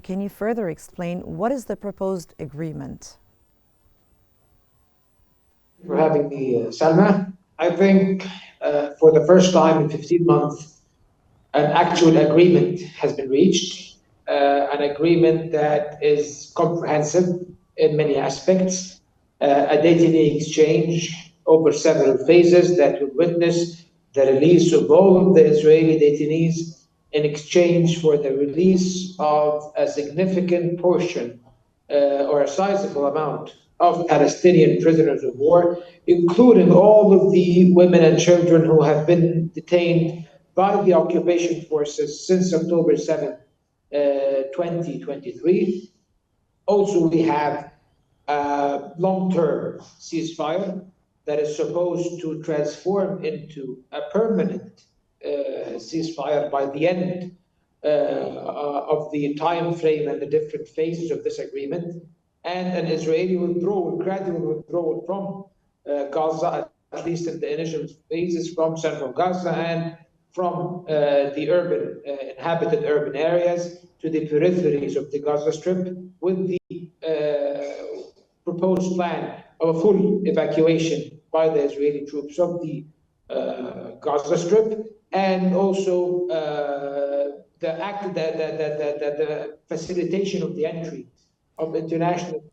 can you further explain what is the proposed agreement? For having me, Salma. I think for the first time in 15 months, an actual agreement has been reached, an agreement that is comprehensive in many aspects, a detailed exchange over several phases that will witness the release of all of the Israeli detainees in exchange for the release of a significant portion or a sizable amount of Palestinian prisoners of war, including all of the women and children who have been detained by the occupation forces since October 7th, 2023. Also, we have a long-term ceasefire that is supposed to transform into a permanent ceasefire by the end of the time frame and the different phases of this agreement, and an Israeli withdrawal, gradual withdrawal from Gaza, at least in the initial phases, from central Gaza and from the inhabited urban areas to the peripheries of the Gaza Strip, with the proposed plan of a full evacuation by the Israeli troops of the Gaza Strip, and also the facilitation of the entry of international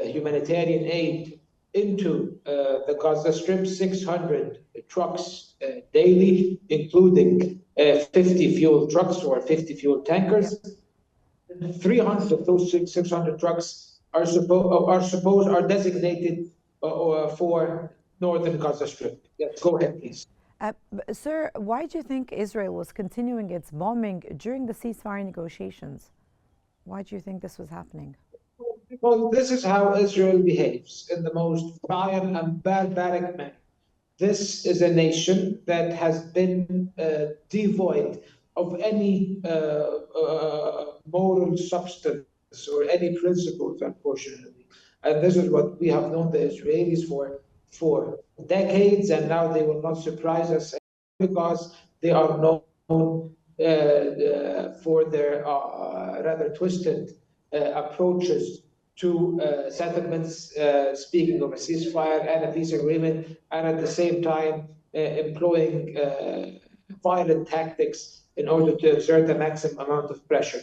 humanitarian aid into the Gaza Strip, 600 trucks daily, including 50 fuel trucks or 50 fuel tankers. 300 of those 600 trucks are designated for northern Gaza Strip. Yes, go ahead, please. Sir, why do you think Israel was continuing its bombing during the ceasefire negotiations? Why do you think this was happening? Well, this is how Israel behaves in the most vile and barbaric manner. This is a nation that has been devoid of any moral substance or any principles, unfortunately. And this is what we have known the Israelis for decades, and now they will not surprise us because they are known for their rather twisted approaches to settlements, speaking of a ceasefire and a peace agreement, and at the same time employing violent tactics in order to exert a maximum amount of pressure.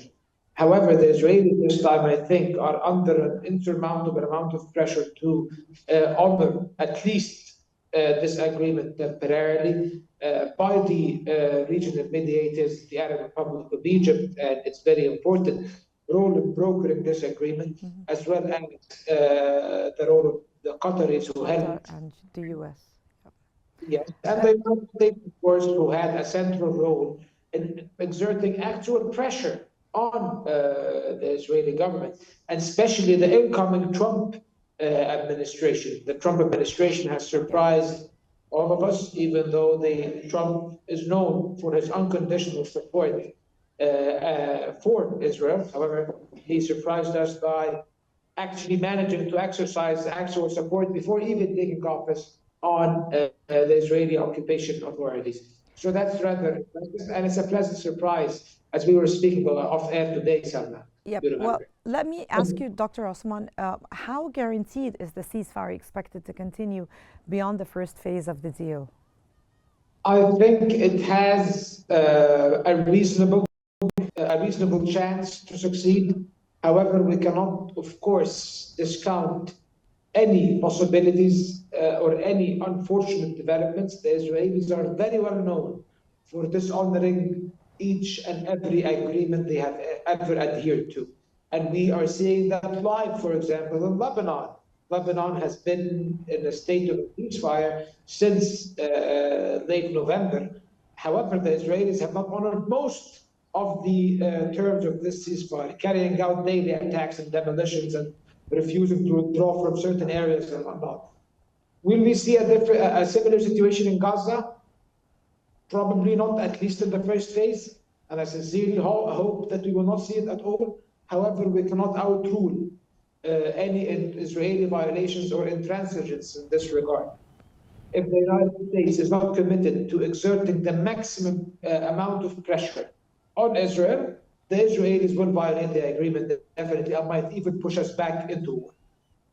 However, the Israelis this time, I think, are under an insurmountable amount of pressure to honor at least this agreement temporarily by the regional mediators, the Arab Republic of Egypt, and it's very important role in brokering this agreement, as well as the role of the Qataris who helped. And the US. Yes, and the United States, of course, who had a central role in exerting actual pressure on the Israeli government, and especially the incoming Trump administration. The Trump administration has surprised all of us, even though Trump is known for his unconditional support for Israel. However, he surprised us by actually managing to exercise actual support before even taking office on the Israeli occupation authorities. So that's rather impressive, and it's a pleasant surprise, as we were speaking off air today, Salma. Yep. Well, let me ask you, Dr. Osman, how guaranteed is the ceasefire expected to continue beyond the first phase of the deal? I think it has a reasonable chance to succeed. However, we cannot, of course, discount any possibilities or any unfortunate developments. The Israelis are very well known for dishonoring each and every agreement they have ever adhered to. And we are seeing that live, for example, in Lebanon. Lebanon has been in a state of ceasefire since late November. However, the Israelis have not honored most of the terms of this ceasefire, carrying out daily attacks and demolitions and refusing to withdraw from certain areas and whatnot. Will we see a similar situation in Gaza? Probably not, at least in the first phase. And I sincerely hope that we will not see it at all. However, we cannot outrule any Israeli violations or intransigence in this regard. If the United States is not committed to exerting the maximum amount of pressure on Israel, the Israelis will violate the agreement definitely and might even push us back into war.